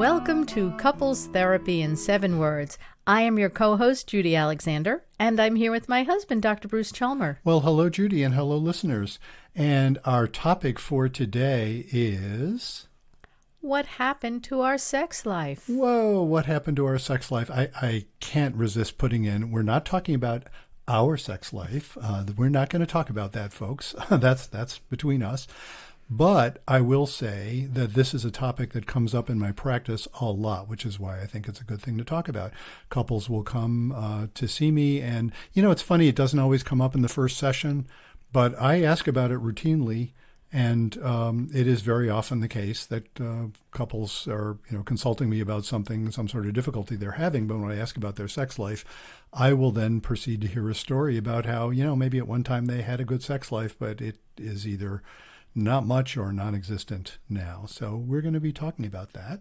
Welcome to Couples Therapy in 7 Words. I am your co-host, Judy Alexander, and I'm here with my husband, Dr. Bruce Chalmer. Well, hello, Judy, and hello, listeners. And our topic for today is... What happened to our sex life? Whoa, what happened to our sex life? I can't resist putting in, we're not talking about our sex life. We're not going to talk about that, folks. That's between us. But I will say that this is a topic that comes up in my practice a lot, which is why I think it's a good thing to talk about. Couples will come to see me, and, it's funny, it doesn't always come up in the first session, but I ask about it routinely, and it is very often the case that couples are, consulting me about some sort of difficulty they're having, but when I ask about their sex life, I will then proceed to hear a story about how, maybe at one time they had a good sex life, but it is either not much or non-existent now. So we're going to be talking about that.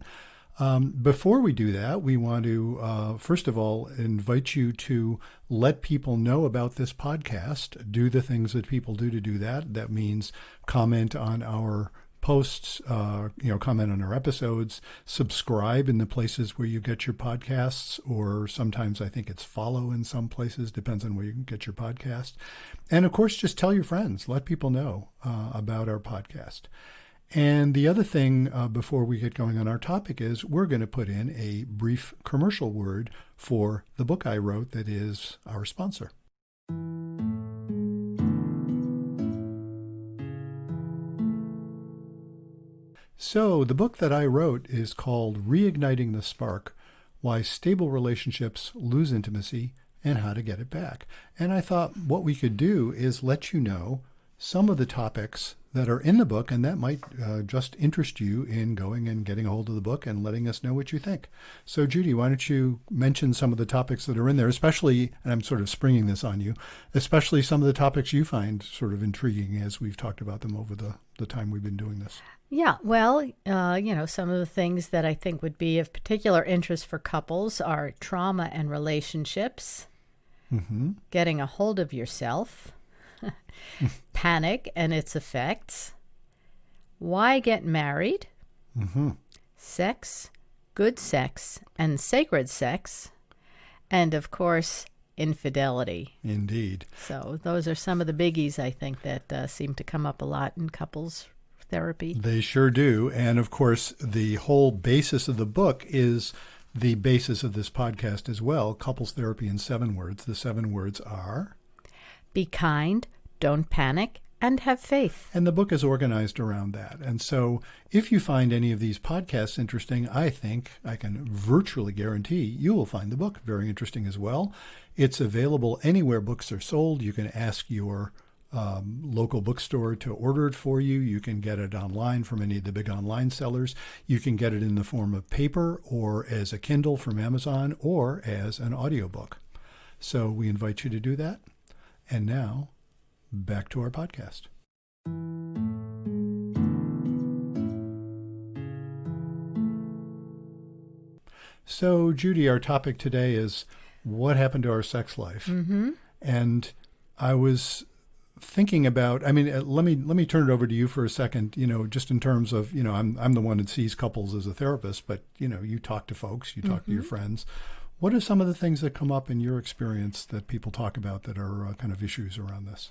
Before we do that, we want to, first of all, invite you to let people know about this podcast. Do the things that people do to do that. That means comment on our posts, comment on our episodes, subscribe in the places where you get your podcasts, or sometimes I think it's follow in some places, depends on where you can get your podcast. And of course, just tell your friends, let people know about our podcast. And the other thing before we get going on our topic is we're going to put in a brief commercial word for the book I wrote that is our sponsor. So the book that I wrote is called Reigniting the Spark, Why Stable Relationships Lose Intimacy and How to Get It Back. And I thought what we could do is let you know some of the topics that are in the book, and that might just interest you in going and getting a hold of the book and letting us know what you think. So Judy, why don't you mention some of the topics that are in there, especially, and I'm sort of springing this on you, especially some of the topics you find sort of intriguing as we've talked about them over the time we've been doing this. Yeah, well, some of the things that I think would be of particular interest for couples are trauma and relationships, getting a hold of yourself, panic and its effects, why get married, sex, good sex, and sacred sex, and of course, infidelity. Indeed. So those are some of the biggies, I think, that seem to come up a lot in couples therapy. They sure do. And of course, the whole basis of the book is the basis of this podcast as well, Couples Therapy in 7 Words. The 7 words are... Be kind, don't panic, and have faith. And the book is organized around that. And so if you find any of these podcasts interesting, I think I can virtually guarantee you will find the book very interesting as well. It's available anywhere books are sold. You can ask your local bookstore to order it for you. You can get it online from any of the big online sellers. You can get it in the form of paper or as a Kindle from Amazon or as an audiobook. So we invite you to do that. And now, back to our podcast. So, Judy, our topic today is what happened to our sex life. And I was thinking about, let me turn it over to you for a second, just in terms of, I'm the one that sees couples as a therapist, but, you talk to folks, you talk to your friends. What are some of the things that come up in your experience that people talk about that are kind of issues around this?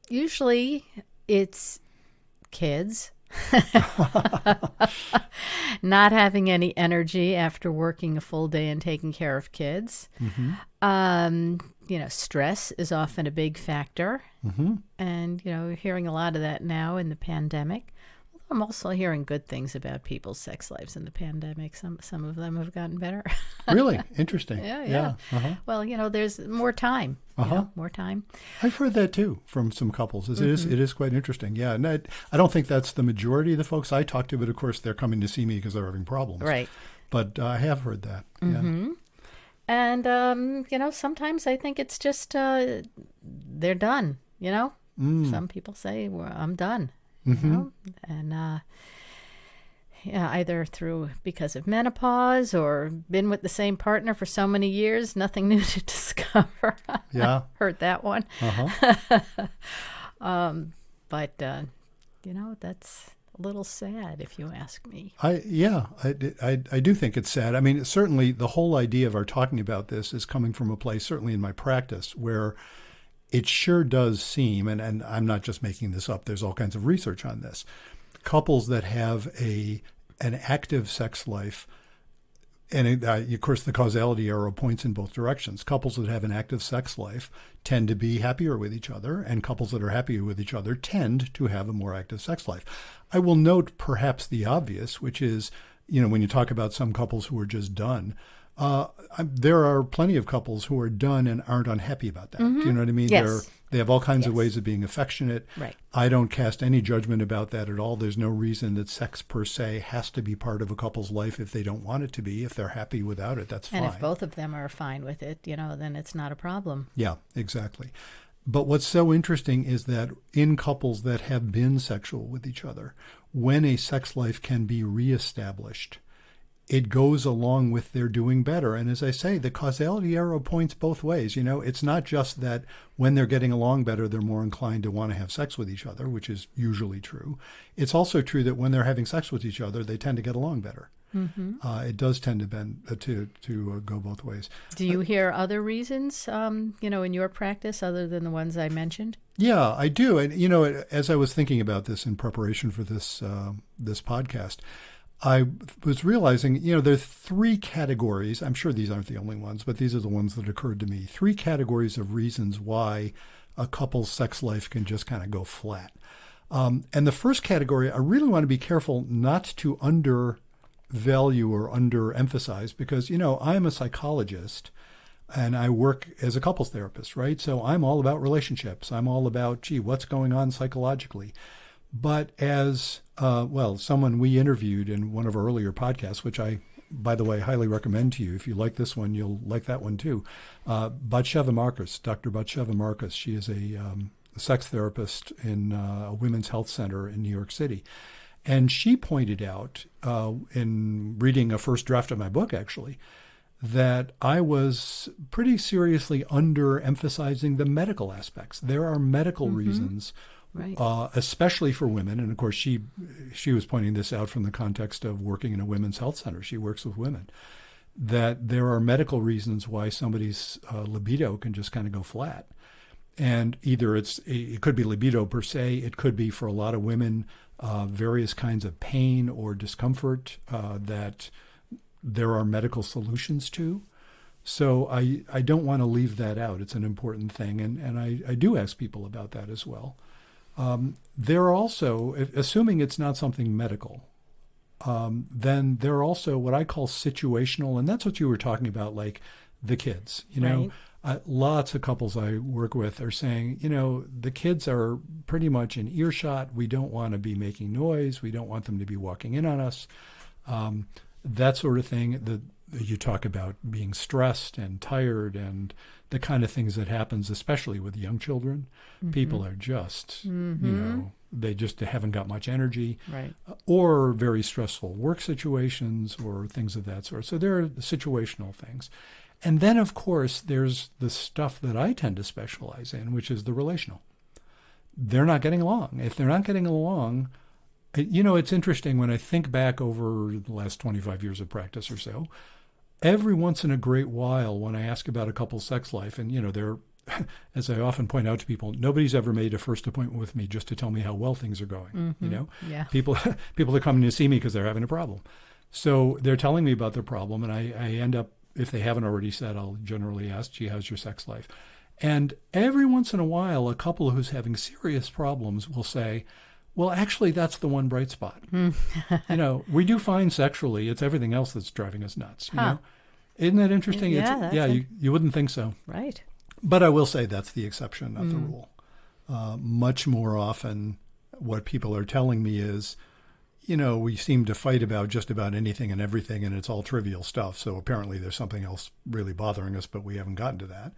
Usually it's kids not having any energy after working a full day and taking care of kids. Stress is often a big factor. And, hearing a lot of that now in the pandemic. I'm also hearing good things about people's sex lives in the pandemic. Some of them have gotten better. Really? Interesting. Yeah. Well, there's more time. More time. I've heard that too from some couples. It is quite interesting. Yeah. And I don't think that's the majority of the folks I talk to, but of course they're coming to see me because they're having problems. Right. But I have heard that. Yeah. And, sometimes I think it's just they're done, Some people say, well, I'm done. And either because of menopause or been with the same partner for so many years, nothing new to discover. Yeah. Heard that one. a little sad, if you ask me. I do think it's sad. I mean, certainly the whole idea of our talking about this is coming from a place, certainly in my practice, where it sure does seem, and I'm not just making this up, there's all kinds of research on this, couples that have an active sex life, and of course the causality arrow points in both directions. Couples that have an active sex life tend to be happier with each other, and couples that are happier with each other tend to have a more active sex life. I will note perhaps the obvious, which is, when you talk about some couples who are just done, there are plenty of couples who are done and aren't unhappy about that. Mm-hmm. Do you know what I mean? Yes. They have all kinds Yes. of ways of being affectionate. Right. I don't cast any judgment about that at all. There's no reason that sex per se has to be part of a couple's life if they don't want it to be. If they're happy without it, that's fine. And if both of them are fine with it, then it's not a problem. Yeah, exactly. But what's so interesting is that in couples that have been sexual with each other, when a sex life can be reestablished, it goes along with their doing better. And as I say, the causality arrow points both ways. It's not just that when they're getting along better, they're more inclined to want to have sex with each other, which is usually true. It's also true that when they're having sex with each other, they tend to get along better. Mm-hmm. It does tend to bend to go both ways. Do you hear other reasons, in your practice other than the ones I mentioned? Yeah, I do. And, as I was thinking about this in preparation for this podcast, I was realizing, there are three categories. I'm sure these aren't the only ones, but these are the ones that occurred to me. Three categories of reasons why a couple's sex life can just kind of go flat. And the first category, I really want to be careful not to undervalue or underemphasize because, I'm a psychologist and I work as a couples therapist, right? So I'm all about relationships. I'm all about, what's going on psychologically? But as, someone we interviewed in one of our earlier podcasts, which I, by the way, highly recommend to you. If you like this one, you'll like that one too. Batsheva Marcus, Dr. Batsheva Marcus. She is a sex therapist in a women's health center in New York City. And she pointed out in reading a first draft of my book, actually, that I was pretty seriously underemphasizing the medical aspects. There are medical reasons. Right. Especially for women. And of course, she was pointing this out from the context of working in a women's health center. She works with women, that there are medical reasons why somebody's libido can just kind of go flat. And either it could be libido per se, it could be for a lot of women, various kinds of pain or discomfort that there are medical solutions to. So I don't want to leave that out. It's an important thing. And I do ask people about that as well. There are also, assuming it's not something medical, then there are also what I call situational, and that's what you were talking about, like the kids. Lots of couples I work with are saying, the kids are pretty much in earshot. We don't want to be making noise. We don't want them to be walking in on us. That sort of thing. You talk about being stressed and tired and the kind of things that happens, especially with young children. Mm-hmm. People are just, they just haven't got much energy, right? Or very stressful work situations or things of that sort. So there are the situational things. And then, of course, there's the stuff that I tend to specialize in, which is the relational. They're not getting along. If they're not getting along, it's interesting when I think back over the last 25 years of practice or so, every once in a great while when I ask about a couple's sex life, and, they're, as I often point out to people, nobody's ever made a first appointment with me just to tell me how well things are going. Mm-hmm. Yeah. People are coming to see me because they're having a problem. So they're telling me about their problem, and I end up, if they haven't already said, I'll generally ask, how's your sex life? And every once in a while, a couple who's having serious problems will say, well, actually, that's the one bright spot. We do fine sexually. It's everything else that's driving us nuts. Isn't that interesting? Yeah, you wouldn't think so. Right. But I will say that's the exception, not the rule. Much more often, what people are telling me is, we seem to fight about just about anything and everything, and it's all trivial stuff. So apparently there's something else really bothering us, but we haven't gotten to that.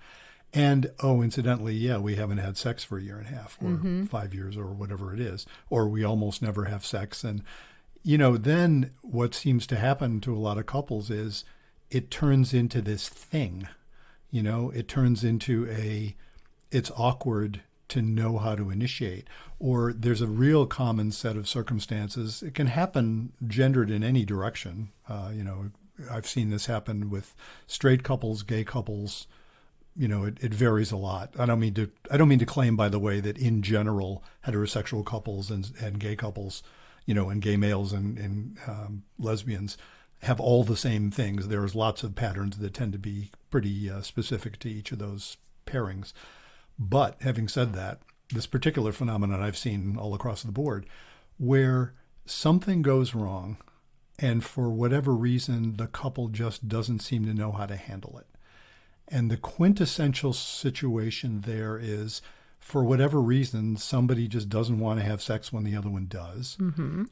And, incidentally, we haven't had sex for a year and a half or 5 years or whatever it is, or we almost never have sex. And, then what seems to happen to a lot of couples is it turns into this thing, it turns into it's awkward to know how to initiate. Or there's a real common set of circumstances. It can happen gendered in any direction. I've seen this happen with straight couples, gay couples. It varies a lot. I don't mean to claim, by the way, that in general heterosexual couples and gay couples, and gay males and lesbians have all the same things. There's lots of patterns that tend to be pretty specific to each of those pairings. But having said that, this particular phenomenon I've seen all across the board, where something goes wrong, and for whatever reason, the couple just doesn't seem to know how to handle it. And the quintessential situation there is, for whatever reason, somebody just doesn't want to have sex when the other one does,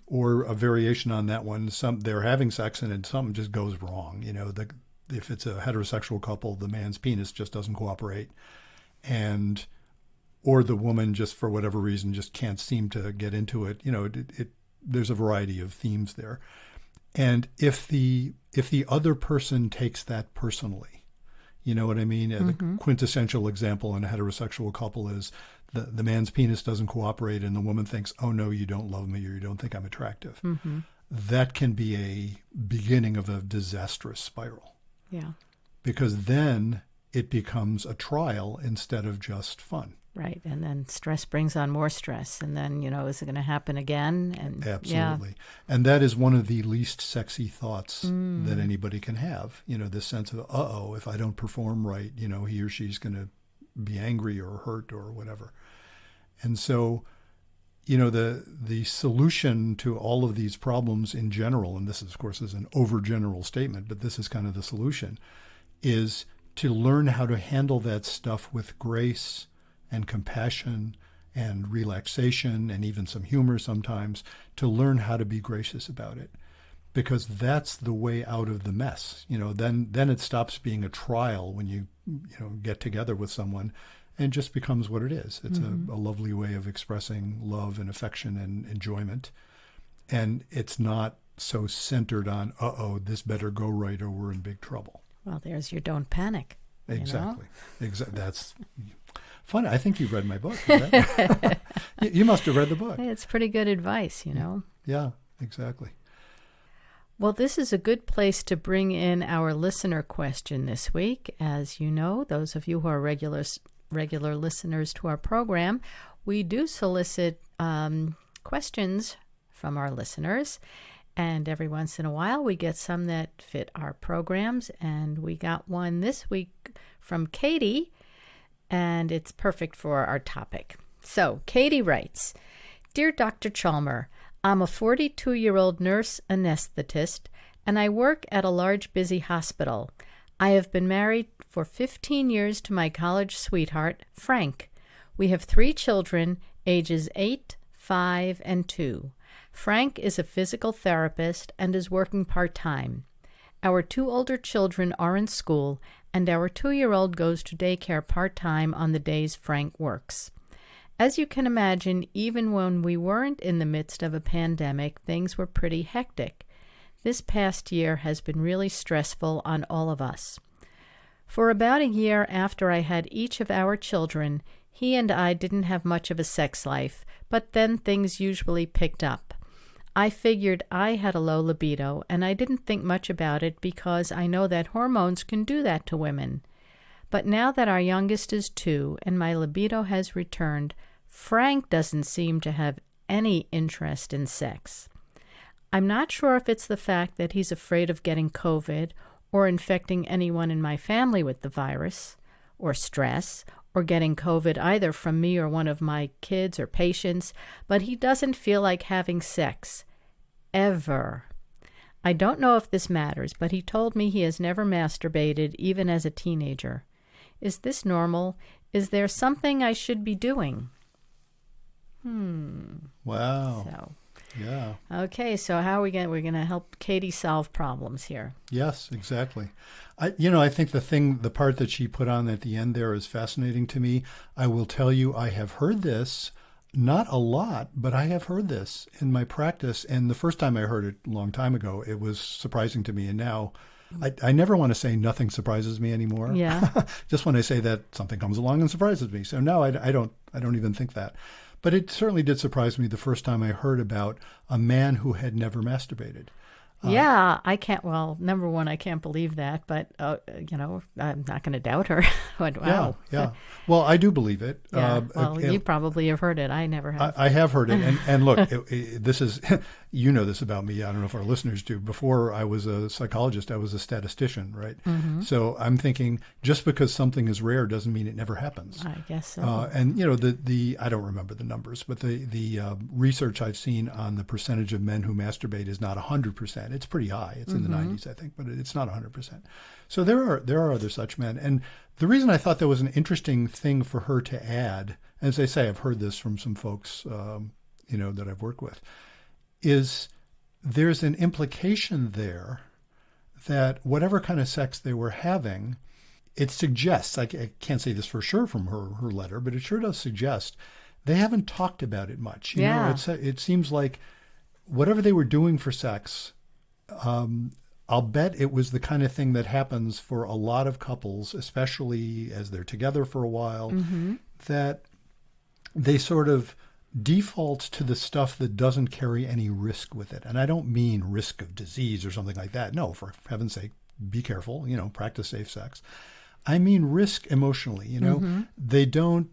or a variation on that one. They're having sex and something just goes wrong. If it's a heterosexual couple, the man's penis just doesn't cooperate, or the woman just for whatever reason just can't seem to get into it. There's a variety of themes there, and if the other person takes that personally, you know what I mean? The quintessential example in a heterosexual couple is the man's penis doesn't cooperate and the woman thinks, oh, no, you don't love me or you don't think I'm attractive. That can be a beginning of a disastrous spiral. Yeah. Because then it becomes a trial instead of just fun. Right. And then stress brings on more stress. And then, is it going to happen again? And absolutely. Yeah. And that is one of the least sexy thoughts that anybody can have. This sense of, if I don't perform right, he or she's going to be angry or hurt or whatever. And so, the solution to all of these problems in general, and this, of course, is an overgeneral statement, but this is kind of the solution, is to learn how to handle that stuff with grace and compassion and relaxation and even some humor sometimes, to learn how to be gracious about it, because that's the way out of the mess. Then it stops being a trial when you get together with someone, and just becomes what it is. It's a lovely way of expressing love and affection and enjoyment, and it's not so centered on this better go right or we're in big trouble. Well, there's your don't panic. Exactly. That's fun. I think you've read my book. You must have read the book. Hey, it's pretty good advice, Yeah, exactly. Well, this is a good place to bring in our listener question this week. As you know, those of you who are regular listeners to our program, we do solicit questions from our listeners. And every once in a while, we get some that fit our programs. And we got one this week from Katie, and it's perfect for our topic. So Katie writes, Dear Dr. Chalmer, I'm a 42-year-old nurse anesthetist, and I work at a large, busy hospital. I have been married for 15 years to my college sweetheart, Frank. We have 3 children, ages 8, 5, and 2. Frank is a physical therapist and is working part-time. Our 2 older children are in school, and our 2-year-old goes to daycare part-time on the days Frank works. As you can imagine, even when we weren't in the midst of a pandemic, things were pretty hectic. This past year has been really stressful on all of us. For about a year after I had each of our children, he and I didn't have much of a sex life, but then things usually picked up. I figured I had a low libido, and I didn't think much about it because I know that hormones can do that to women. But now that our youngest is 2 and my libido has returned, Frank doesn't seem to have any interest in sex. I'm not sure if it's the fact that he's afraid of getting COVID or infecting anyone in my family with the virus, or stress, or getting COVID either from me or one of my kids or patients, but he doesn't feel like having sex. Ever. I don't know if this matters, but he told me he has never masturbated, even as a teenager. Is this normal? Is there something I should be doing? Wow. So, yeah. Okay, so how are we going? We're going to help Katie solve problems here. Yes, exactly. I think the part that she put on at the end there is fascinating to me. I will tell you, I have heard this, not a lot, but I have heard this in my practice. And the first time I heard it a long time ago, it was surprising to me. And now, I never want to say nothing surprises me anymore. Yeah. Just when I say that something comes along and surprises me. So no, I don't even think that. But it certainly did surprise me the first time I heard about a man who had never masturbated. Yeah, I can't. Well, number one, I can't believe that, but I'm not going to doubt her. But, wow. Yeah. Well, I do believe it. Yeah. You probably have heard it. I never have. I have heard it, and look, this is you know this about me. I don't know if our listeners do. Before I was a psychologist, I was a statistician, right? Mm-hmm. So I'm thinking just because something is rare doesn't mean it never happens. I guess so. And the I don't remember the numbers, but the research I've seen on the percentage of men who masturbate is not 100%. It's pretty high. It's in the 90s, I think, but it's not 100%. So there are other such men. And the reason I thought that was an interesting thing for her to add, as I say, I've heard this from some folks, that I've worked with, is there's an implication there that whatever kind of sex they were having, it suggests, I can't say this for sure from her letter, but it sure does suggest they haven't talked about it much. You know, it seems like whatever they were doing for sex, I'll bet it was the kind of thing that happens for a lot of couples, especially as they're together for a while, that they sort of default to the stuff that doesn't carry any risk with it. And I don't mean risk of disease or something like that. No, for heaven's sake, be careful, practice safe sex. I mean risk emotionally, They don't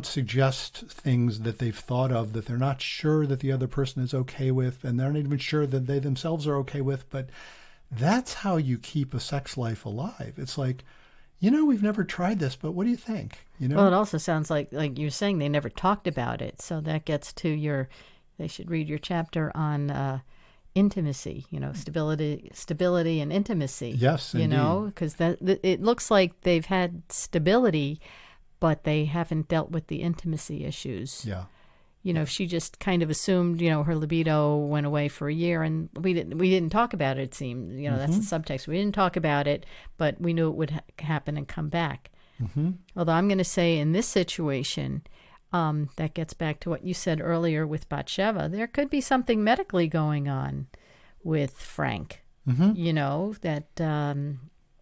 suggest things that they've thought of that they're not sure that the other person is okay with, and they're not even sure that they themselves are okay with. But that's how you keep a sex life alive. It's like, we've never tried this, but what do you think? Well, it also sounds like you're saying they never talked about it. So that gets to they should read your chapter on intimacy, stability and intimacy. Yes, indeed. Because it looks like they've had stability, but they haven't dealt with the intimacy issues. Yeah. She just kind of assumed, her libido went away for a year, and we didn't talk about it, it seemed. That's the subtext. We didn't talk about it, but we knew it would happen and come back. Mm-hmm. Although I'm going to say in this situation, that gets back to what you said earlier with Batsheva, there could be something medically going on with Frank,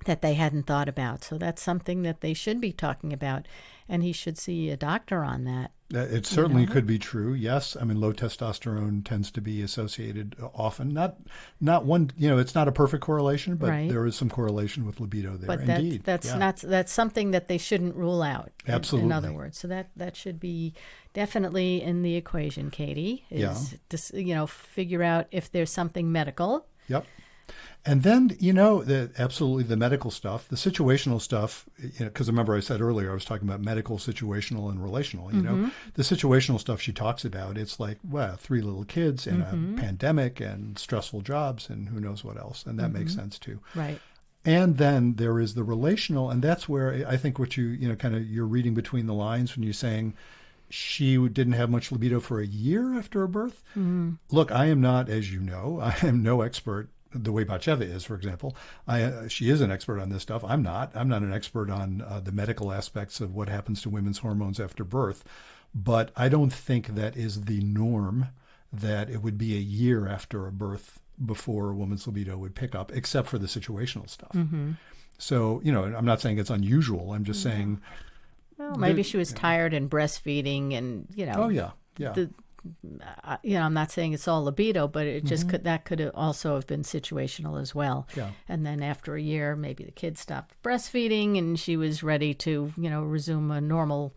that they hadn't thought about. So that's something that they should be talking about, and he should see a doctor on that. It certainly could be true. Yes. I mean, low testosterone tends to be associated often. Not one, it's not a perfect correlation, but there is some correlation with libido there. But indeed. That's something that they shouldn't rule out. Absolutely. In other words. So that should be definitely in the equation, Katie, figure out if there's something medical. Yep. And then, absolutely the medical stuff, the situational stuff, because remember I said earlier, I was talking about medical, situational, and relational. The situational stuff she talks about, it's like, 3 little kids and a pandemic and stressful jobs and who knows what else. And that makes sense too. Right. And then there is the relational. And that's where I think what you're reading between the lines when you're saying she didn't have much libido for a year after her birth. Mm-hmm. Look, I am not, as you know, I am no expert the way Batsheva is, for example. She is an expert on this stuff. I'm not an expert on the medical aspects of what happens to women's hormones after birth. But I don't think that is the norm, that it would be a year after a birth before a woman's libido would pick up, except for the situational stuff. Mm-hmm. So, I'm not saying it's unusual. I'm just saying. Well, maybe she was tired and breastfeeding and, Oh, yeah. I'm not saying it's all libido, but it just could also have been situational as well. Yeah. And then after a year, maybe the kid stopped breastfeeding and she was ready to, resume a normal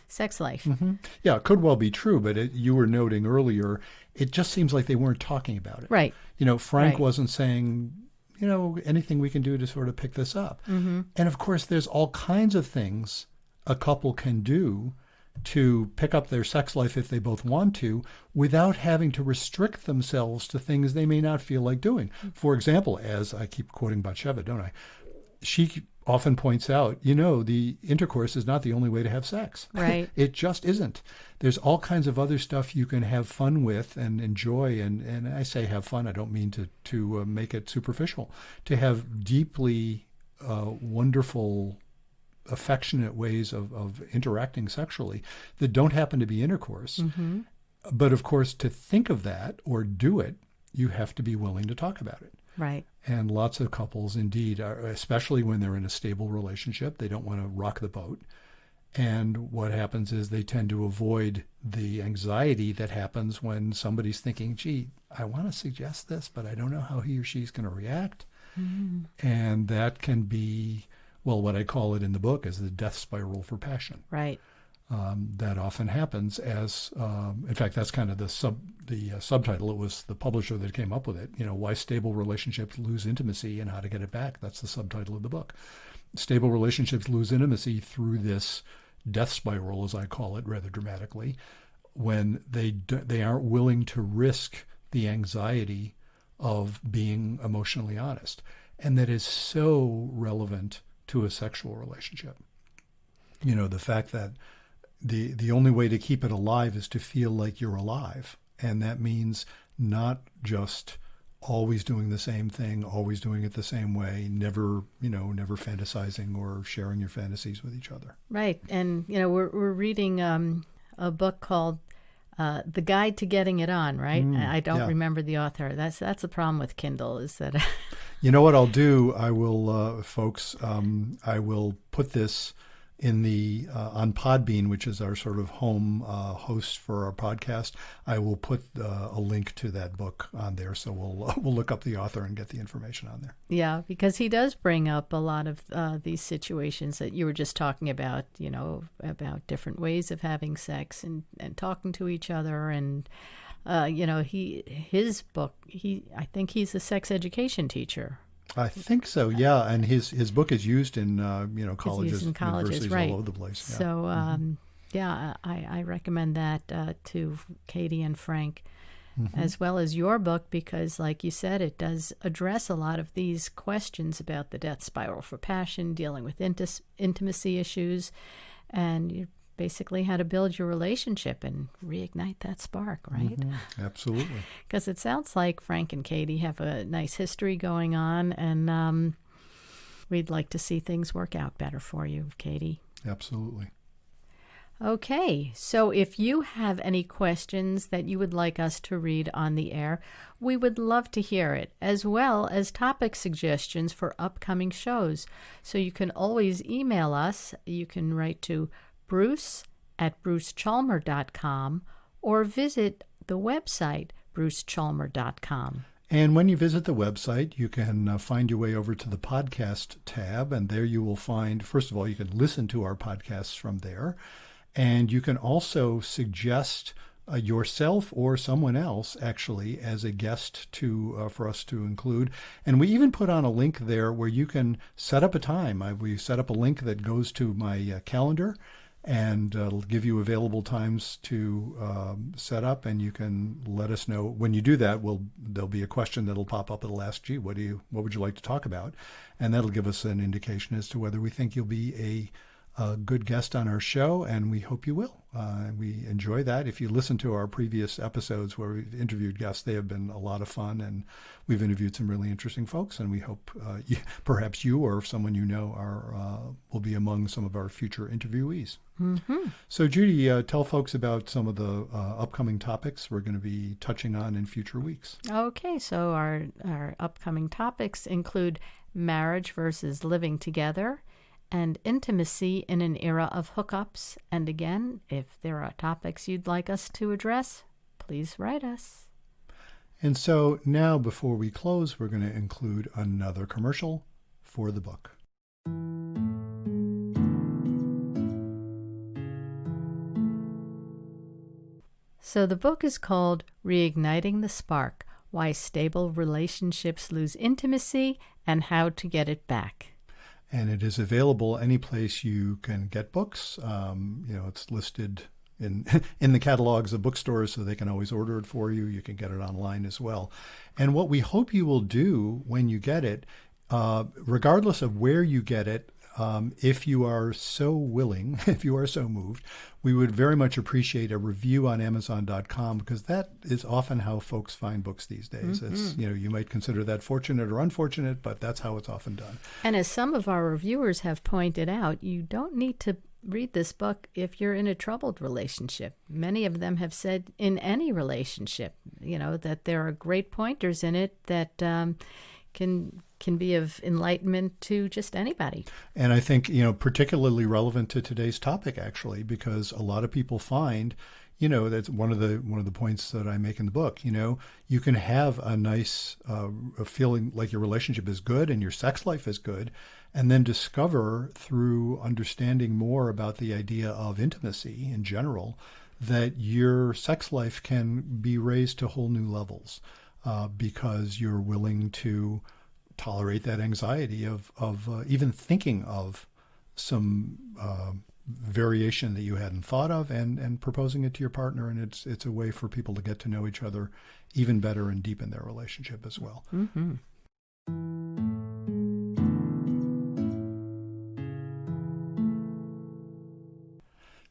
sex life. Mm-hmm. Yeah, it could well be true, but you were noting earlier, it just seems like they weren't talking about it. Right. Frank wasn't saying, anything we can do to sort of pick this up. Mm-hmm. And of course, there's all kinds of things a couple can do to pick up their sex life if they both want to, without having to restrict themselves to things they may not feel like doing. For example, as I keep quoting Batsheva, don't I? She often points out, the intercourse is not the only way to have sex. Right. It just isn't. There's all kinds of other stuff you can have fun with and enjoy. And I say have fun, I don't mean to make it superficial. To have deeply wonderful, affectionate ways of interacting sexually that don't happen to be intercourse. Mm-hmm. But of course, to think of that or do it, you have to be willing to talk about it. Right. And lots of couples, indeed, especially when they're in a stable relationship, they don't want to rock the boat. And what happens is they tend to avoid the anxiety that happens when somebody's thinking, gee, I want to suggest this, but I don't know how he or she's going to react. Mm-hmm. And that can be, well, what I call it in the book is the death spiral for passion. Right. That often happens as, in fact, that's kind of the subtitle. It was the publisher that came up with it. Why stable relationships lose intimacy and how to get it back. That's the subtitle of the book. Stable relationships lose intimacy through this death spiral, as I call it, rather dramatically, when they aren't willing to risk the anxiety of being emotionally honest. And that is so relevant to a sexual relationship. The fact that the only way to keep it alive is to feel like you're alive. And that means not just always doing the same thing, always doing it the same way, never fantasizing or sharing your fantasies with each other. Right. And, we're reading a book called The Guide to Getting It On, right? I don't remember the author. That's the problem with Kindle is that... You know what I'll do? I will, folks, I will put this in the on Podbean, which is our sort of home host for our podcast. I will put a link to that book on there, so we'll look up the author and get the information on there. Yeah, because he does bring up a lot of these situations that you were just talking about. About different ways of having sex and talking to each other, and his book. I think he's a sex education teacher. I think so, yeah. And his book is used in colleges, universities right. all over the place. Yeah. So I recommend that to Katie and Frank, as well as your book, because like you said, it does address a lot of these questions about the death spiral for passion, dealing with intimacy issues, and you basically how to build your relationship and reignite that spark, right? Mm-hmm. Absolutely. Because it sounds like Frank and Katie have a nice history going on, and we'd like to see things work out better for you, Katie. Absolutely. Okay, so if you have any questions that you would like us to read on the air, we would love to hear it, as well as topic suggestions for upcoming shows. So you can always email us. You can write to bruce@brucechalmer.com or visit the website brucechalmer.com. And when you visit the website, you can find your way over to the podcast tab, and there you will find, first of all, you can listen to our podcasts from there, and you can also suggest yourself or someone else actually as a guest for us to include. And we even put on a link there where you can set up a time. We set up a link that goes to my calendar, and it'll give you available times to set up, and you can let us know. When you do that, there'll be a question that'll pop up. It'll ask, gee, what would you like to talk about? And that'll give us an indication as to whether we think you'll be a good guest on our show, and we hope you will. We enjoy that. If you listen to our previous episodes where we've interviewed guests, they have been a lot of fun, and we've interviewed some really interesting folks, and we hope perhaps you or someone you know will be among some of our future interviewees. Mm-hmm. So, Judy, tell folks about some of the upcoming topics we're going to be touching on in future weeks. Okay, so our upcoming topics include marriage versus living together, and intimacy in an era of hookups. And again, if there are topics you'd like us to address, please write us. And so now, before we close, we're going to include another commercial for the book. So the book is called Reigniting the Spark: Why Stable Relationships Lose Intimacy and How to Get It Back. And it is available any place you can get books. It's listed in the catalogs of bookstores, so they can always order it for you. You can get it online as well. And what we hope you will do when you get it, regardless of where you get it, if you are so willing, if you are so moved, we would very much appreciate a review on Amazon.com, because that is often how folks find books these days. Mm-hmm. It's, you might consider that fortunate or unfortunate, but that's how it's often done. And as some of our reviewers have pointed out, you don't need to read this book if you're in a troubled relationship. Many of them have said in any relationship, that there are great pointers in it that can be of enlightenment to just anybody. And I think, particularly relevant to today's topic, actually, because a lot of people find, that's one of the points that I make in the book. You can have a nice a feeling like your relationship is good and your sex life is good, and then discover through understanding more about the idea of intimacy in general that your sex life can be raised to whole new levels because you're willing to tolerate that anxiety of even thinking of some variation that you hadn't thought of and proposing it to your partner. And it's a way for people to get to know each other even better and deepen their relationship as well. Mm-hmm.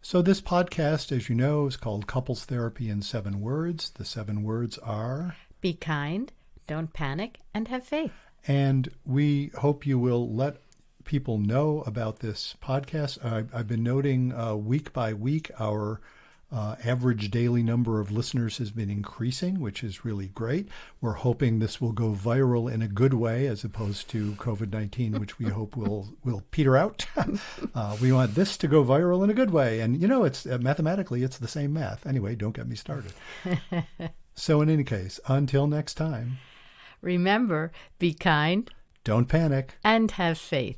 So this podcast, as you know, is called Couples Therapy in 7 Words. The 7 words are: be kind, don't panic, and have faith. And we hope you will let people know about this podcast. I've been noting week by week our average daily number of listeners has been increasing, which is really great. We're hoping this will go viral in a good way as opposed to COVID-19, which we hope will peter out. We want this to go viral in a good way. And, it's mathematically, it's the same math. Anyway, don't get me started. So in any case, until next time, remember, be kind, don't panic, and have faith.